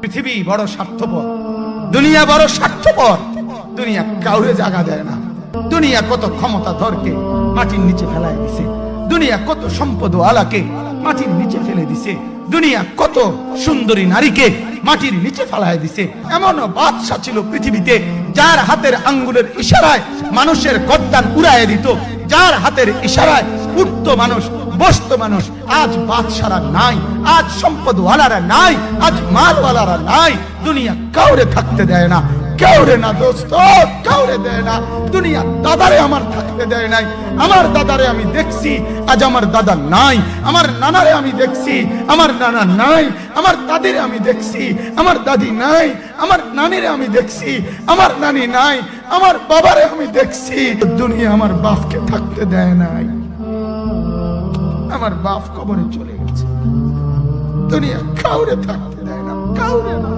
পৃথিবী বড় স্বার্থপর, দুনিয়া বড় স্বার্থপর। দুনিয়া কাউরে জায়গা দেয় না। দুনিয়া কত ক্ষমতাধরকে মাটির নিচে ফেলায় দিছে, দুনিয়া কত সম্পদ আলাকে মাটির নিচে ফেলে দিছে, দুনিয়া কত সুন্দরী নারীকে মাটির নিচে ফেলায় দিছে। এমন বাদশা ছিল পৃথিবীতে যার হাতের আঙ্গুলের ইশারায় মানুষের গর্দান উড়াইয়া দিত, যার হাতের ইশারায় উঠত মানুষ, বসত মানুষ। আজ বাদশারা নাই, আজ সম্পদওয়ালারা নাই, আজ মালওয়ালারা নাই। দুনিয়া কাউরে থাকতে দেয় না, কাউরে না দোস্ত, কাউরে দেয় না। দুনিয়া দাদারে আমার থাকতে দেয় নাই। আমার দাদারে আমি দেখছি, আজ আমার দাদা নাই। আমার নানারে আমি দেখছি, আমার নানা নাই। আমার দাদিরে আমি দেখছি, আমার দাদি নাই। আমার নানিরে আমি দেখছি, আমার নানি নাই। আমার বাবারে আমি দেখছি। দুনিয়া আমার বাপকে থাকতে দেয় নাই। আমার বাপ কবরে চলে গেছে। দুনিয়া কাউরে থাকতে দেয় না, কাউরে না।